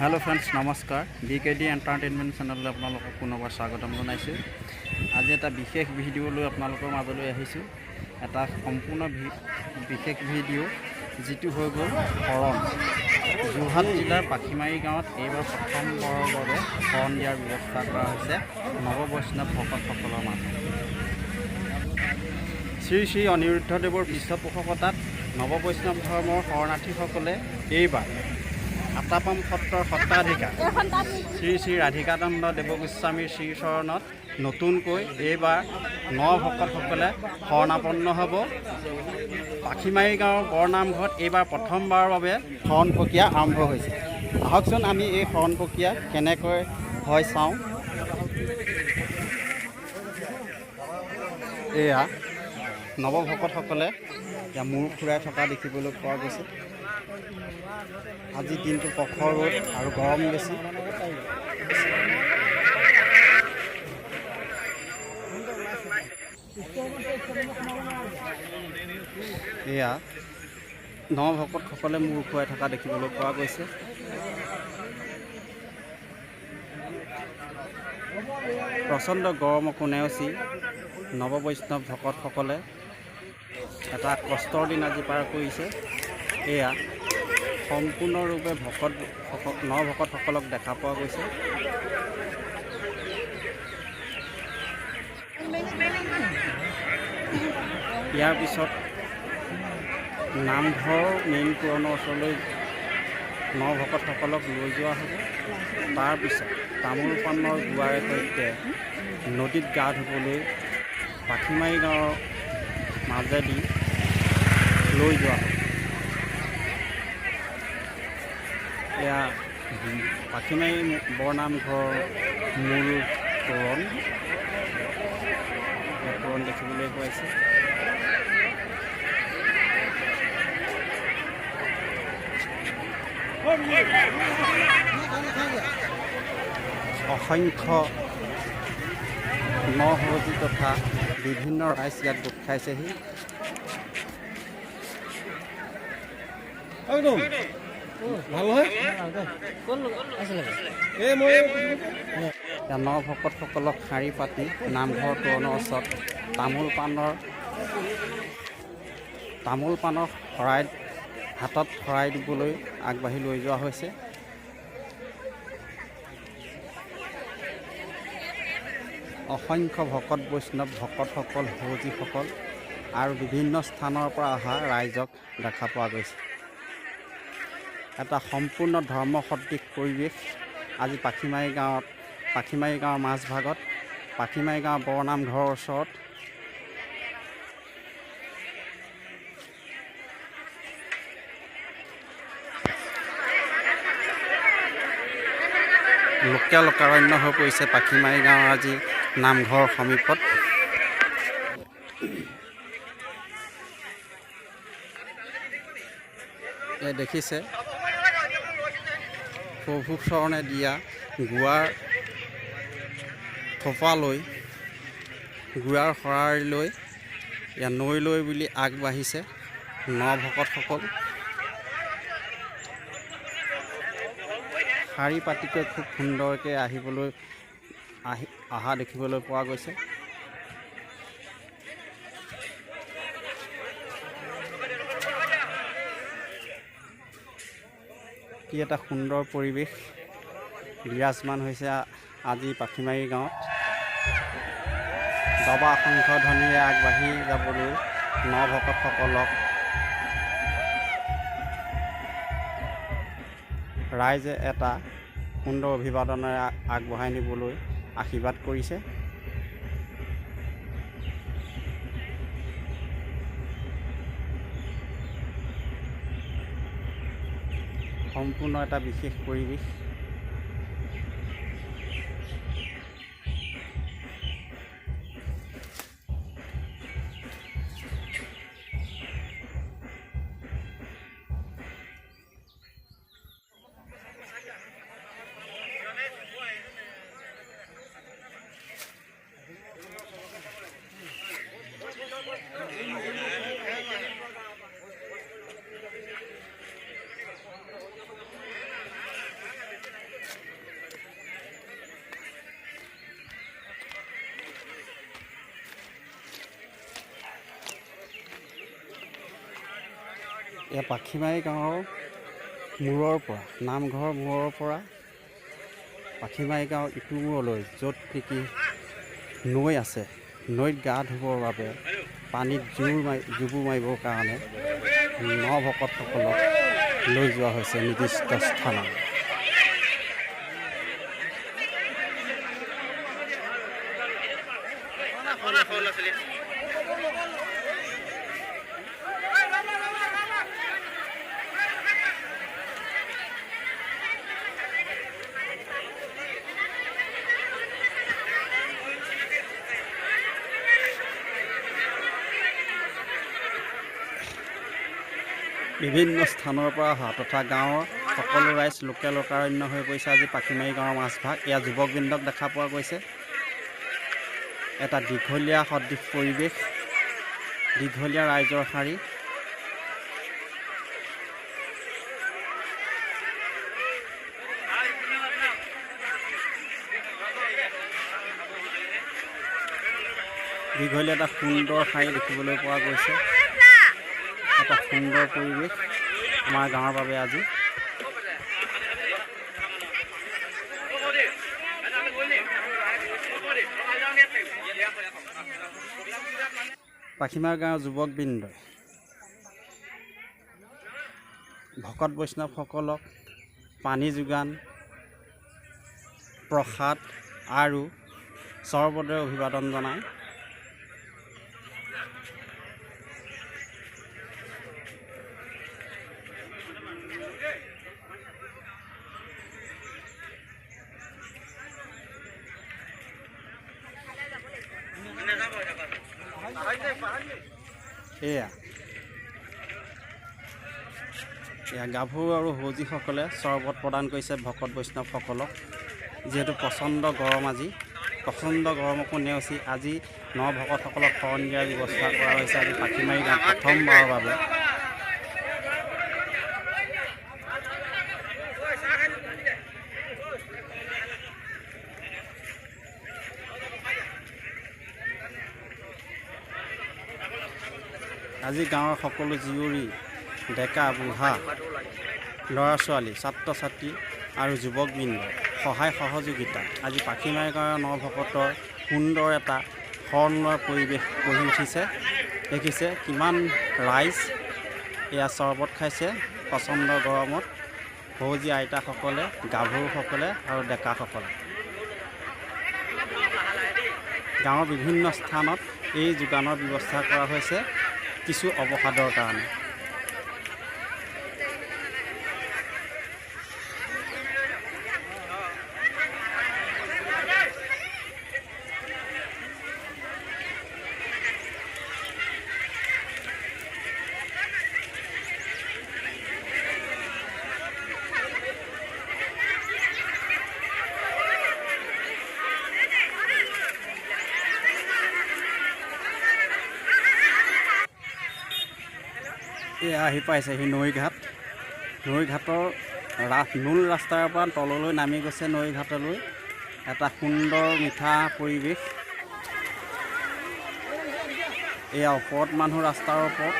Hello friends नमस्कार BKD entertainment channel आपलोक पुनर्बार स्वागतम जानाइছো। आज एटा विशेष भिडिओ লৈ আপোনালোকৰ মাজলৈ আহিছো। এটা সম্পূৰ্ণ বিশেষ ভিডিও যেটো হৈ গ'ল শৰণ যোৰহাট জিলাৰ পাখিমাৰী গাঁৱত এইবাৰ প্ৰথমবাৰৰ বাবে শৰণ দিয়াৰ ব্যৱস্থা কৰা হৈছে নৱবৈষ্ণৱ ভকতসকলৰ মাজত। শ্ৰী শ্ৰী অনিৰুদ্ধদেৱৰ পৃষ্ঠপোষকতাত নৱবৈষ্ণৱ ধৰ্মৰ শৰণাৰ্থীসকলে এইবাৰ আটাপাম সত্ৰৰ সত্ৰাধিকাৰ শ্ৰী শ্ৰী ৰাধিকানন্দ দেৱগোস্বামীৰ শ্ৰীচৰণত নতুনকৈ এইবাৰ ভকতসকলে শৰণাপন্ন হ'ব। পাখিমাৰী গাঁৱৰ বৰনামঘৰত এইবাৰ প্ৰথমবাৰৰ বাবে শৰণ প্ৰক্ৰিয়া আৰম্ভ হৈছে। আহকচোন আমি এই শৰণ প্ৰক্ৰিয়া কেনেকৈ হয় চাওঁ। এয়া নৱভকতসকলে এতিয়া মূৰ ঘূৰাই থকা দেখিবলৈ পোৱা গৈছে। আজি দিনটো প্ৰখৰ ৰ'দ আৰু গৰম বেছি। এয়া নৱভকতসকলে মূৰ ঘূৰাই থকা দেখিবলৈ পোৱা গৈছে। প্ৰচণ্ড গৰমকো নেওচি নৱবৈষ্ণৱ ভকতসকলে এটা কষ্টৰ দিন আজি পাৰ কৰিছে। এয়া সম্পূৰ্ণৰূপে নৱভকতসকলক দেখা পোৱা গৈছে। ইয়াৰ পিছত নামঘৰৰ মেইন পুৰণৰ ওচৰলৈ নৱভকতসকলক লৈ যোৱা হ'ব। তাৰপিছত তামোল পাণৰ গুৱাৰে সৈতে নদীত গা ধুবলৈ পাখিমাৰী গাঁৱৰ মাজেদি লৈ যোৱা হ'ব। এয়া পাখিমাৰী বৰনামঘৰৰ মূল তোৰণ দেখিবলৈ পাইছে। অসংখ্য নৱসহযোগী তথা বিভিন্ন ৰাইজ ইয়াত গোট খাইছেহি। নৱভকতসকলক শাৰী পাতি নামঘৰ তোৰণৰ ওচৰত তামোল পাণৰ হাতত শৰাই দিবলৈ আগবাঢ়ি লৈ যোৱা হৈছে। অসংখ্য ভকত বৈষ্ণৱ ভকতসকল সহযোগীসকল আৰু বিভিন্ন স্থানৰ পৰা অহা ৰাইজক দেখা পোৱা গৈছে। এটা সম্পূৰ্ণ ধৰ্মসদৃশ পৰিৱেশ আজি পাখিমাৰী গাঁৱৰ মাজভাগত পাখিমাৰী গাঁৱৰ বৰনামঘৰৰ ওচৰত লোকাৰণ্য হৈ পৰিছে পাখিমাৰী গাঁৱৰ আজি নামঘৰৰ সমীপত। দেখিছে প্ৰভু চৰণে দিয়া গুৱাৰ থোপালৈ গুৱাৰ শৰাই লৈ নৈলৈ বুলি আগবাঢ়িছে নৱভকতসকল। শাৰী পাতিকৈ খুব সুন্দৰকৈ অহা দেখিবলৈ পোৱা গৈছে। কি এটা সুন্দৰ পৰিৱেশ বিৰাজমান হৈছে আজি পাখিমাৰী গাঁৱত। দবা শংখধ্বনিৰে আগবাঢ়ি যাবলৈ নৱভকতসকলক ৰাইজে এটা সুন্দৰ অভিবাদনেৰে আগবঢ়াই নিবলৈ আশীৰ্বাদ কৰিছে। সম্পূৰ্ণ এটা বিশেষ পৰিৱেশ। এয়া পাখিমাৰী গাঁৱৰ মূৰৰ পৰা নামঘৰৰ মূৰৰ পৰা পাখিমাৰী গাঁৱৰ ইটো মূৰলৈ য'ত নেকি নৈ আছে, নৈত গা ধুবৰ বাবে পানীত জুবু মাৰিবৰ কাৰণে নভকতসকলক লৈ যোৱা হৈছে নিৰ্দিষ্ট স্থানলৈ। বিভিন্ন স্থানৰ পৰা অহা তথা গাঁৱৰ সকলো ৰাইজ লোকে লোকাৰণ্য হৈ পৰিছে আজি পাখিমাৰী গাঁৱৰ মাজভাগ। এয়া যুৱকবৃন্দক দেখা পোৱা গৈছে। এটা দীঘলীয়া সদৃশ পৰিৱেশ, দীঘলীয়া ৰাইজৰ শাৰী। দীঘলীয়া এটা সুন্দৰ শাৰী দেখিবলৈ পোৱা গৈছে। এটা সুন্দৰ পৰিৱেশ আমাৰ গাঁৱৰ বাবে আজি। পাখিমাৰী গাঁৱৰ যুৱকবৃন্দই ভকত বৈষ্ণৱসকলক পানী যোগান, প্ৰসাদ আৰু চৰবতেৰে অভিবাদন জনায়। এয়া গাভৰু আৰু সৌজীসকলে চৰবত প্ৰদান কৰিছে ভকত বৈষ্ণৱসকলক। যিহেতু প্ৰচণ্ড গৰম, আজি প্ৰচণ্ড গৰমকো নেওচি আজি নভকতসকলক শৰণ দিয়াৰ ব্যৱস্থা কৰা হৈছে আজি পাখিমাৰী গাঁৱত প্ৰথমবাৰৰ বাবে। আজি গাঁৱৰ সকলো জীয়ৰী, ডেকা বুঢ়া, ল'ৰা ছোৱালী, ছাত্ৰ ছাত্ৰী আৰু যুৱকবৃন্দ সহায় সহযোগিতা আজি পাখিমাৰী গাঁৱৰ নভকতৰ সুন্দৰ এটা শৰণ লোৱাৰ পৰিৱেশ গঢ়ি উঠিছে। দেখিছে কিমান ৰাইজ এয়া চৰবত খাইছে প্ৰচণ্ড গৰমত। সৌজী আইতাসকলে, গাভৰুসকলে আৰু ডেকাসকলে। গাঁৱৰ বিভিন্ন স্থানত এই যোগানৰ ব্যৱস্থা কৰা হৈছে কিছু অৱসাদৰ কাৰণে। এয়া আহি পাইছেহি নৈঘাট। নৈঘাটৰ মূল ৰাস্তাৰ পৰা তললৈ নামি গৈছে নৈঘাটলৈ। এটা সুন্দৰ মিঠা পৰিৱেশ। এয়া ওপৰত মানুহ, ৰাস্তাৰ ওপৰত,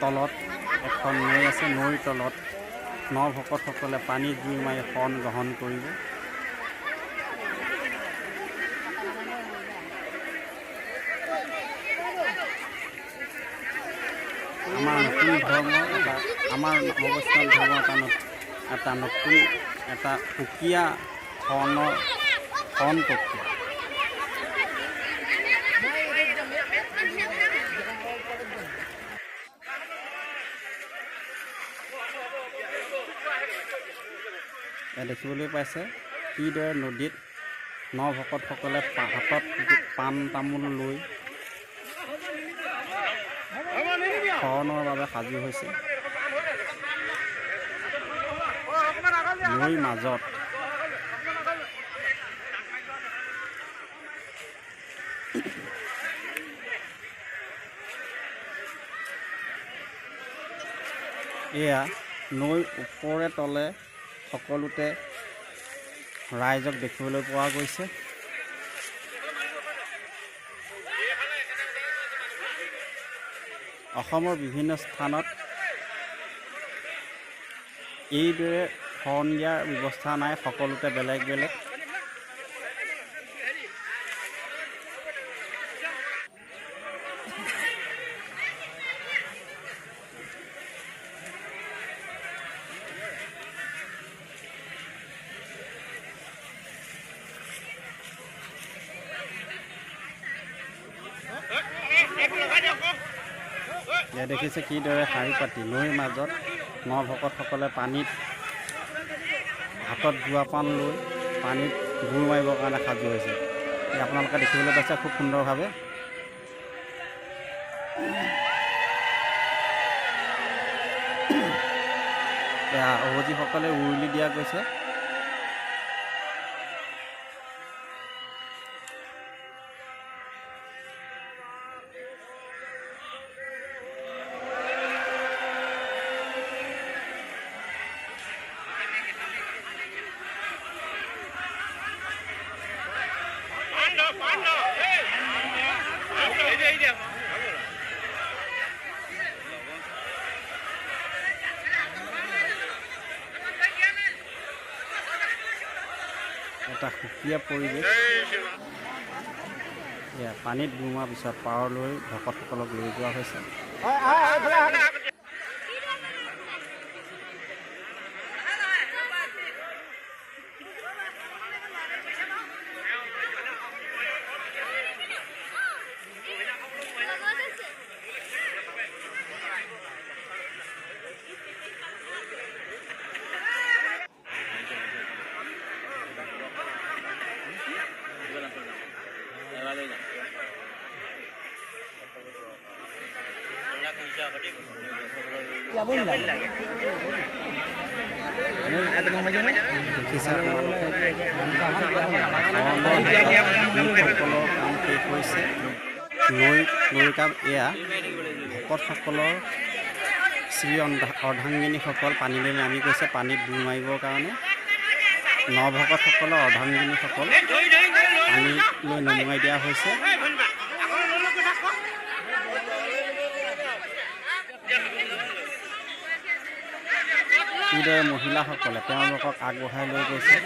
তলত এখন নৈ আছে। নৈৰ তলত নভকতসকলে পানীত জুই মাৰি শৰণ গ্ৰহণ কৰিব। আমাৰ নতুন ধৰ্ম আমাৰ নৱবৈষ্ণৱ ধৰ্ম এটা নতুন এটা সুকীয়া শৰণ প্ৰক্ৰিয়া। দেখিবলৈ পাইছে কিদৰে নদীত নভকতসকলে হাতত পাণ তামোল লৈ শৰণৰ বাবে সাজু হৈছে। নৈৰ মাজত এয়া নৈৰ ওপৰে তলে সকলোতে ৰাইজক দেখিবলৈ পোৱা গৈছে। অসমৰ বিভিন্ন স্থানত এইদৰে হৰ্ণ দিয়াৰ ব্যৱস্থা নাই, সকলোতে বেলেগ বেলেগ। ইয়াত দেখিছে কিদৰে শাৰী পাতি নৈৰ মাজত নভকতসকলে পানীত হাতত গুৱা পাণ লৈ পানীত বুৰ মাৰিবৰ কাৰণে সাজু হৈছে। আপোনালোকে দেখিবলৈ পাইছে খুব সুন্দৰভাৱে। এয়া অৱজীসকলে উৰুলি দিয়া গৈছে। এটা সুকীয়া পৰিৱেশ। পানীত বুৰ পিছত পাৰলৈ ভকতসকলক লৈ যোৱা হৈছে। নৈৰ কাম এয়া ভকতসকলৰ শ্ৰী অৰ্ধাংগিনীসকল পানীলৈ নামি গৈছে পানীত বুৰ মাৰিবৰ কাৰণে। নভকতসকলৰ অৰ্ধাংগিনীসকল পানীলৈ নমাই দিয়া হৈছে। কিদৰে মহিলাসকলে তেওঁলোকক আগবঢ়াই লৈ গৈছে।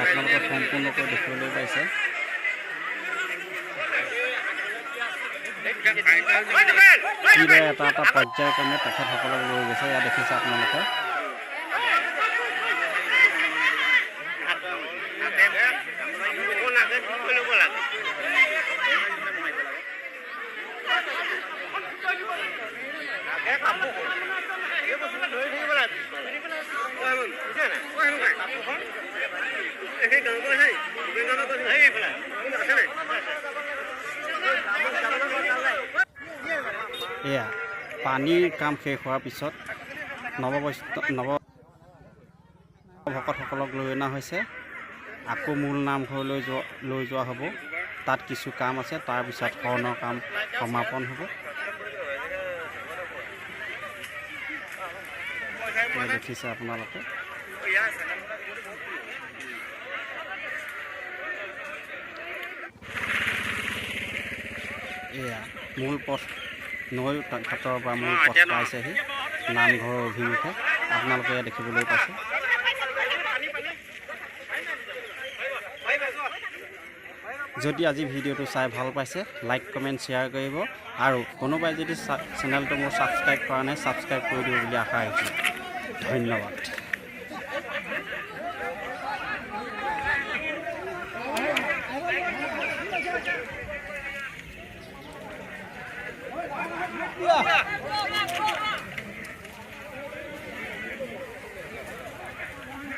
আপোনালোকে সম্পূৰ্ণকৈ দেখিবলৈ পাইছে। কিদৰে এটা এটা পৰ্যায়ক্ৰমে তেখেতসকলক লৈ গৈছে ইয়াত দেখিছে আপোনালোকে। এয়া পানীৰ কাম শেষ হোৱাৰ পিছত নৱভকতসকলক লৈ অনা হৈছে। আকৌ মূল নামঘৰলৈ লৈ যোৱা হ'ব। তাত কিছু কাম আছে, তাৰপিছত হৰ্ণৰ কাম সমাপন হ'ব। দেখিছে আপোনালোকে। এয়া মূল পথ নৈ ঘাটৰ পৰা মূল পথ পাইছেহি নামঘৰৰ অভিমুখে। আপোনালোকে এয়া দেখিবলৈ পাইছে। যদি আজি ভিডিঅ'টো চাই ভাল পাইছে লাইক কমেণ্ট শ্বেয়াৰ কৰিব আৰু কোনোবাই যদি চেনেলটো মোৰ ছাবস্ক্ৰাইব কৰা নাই ছাবস্ক্ৰাইব কৰি দিব বুলি আশা ৰাখিছোঁ। ধন্যবাদ। Yeah.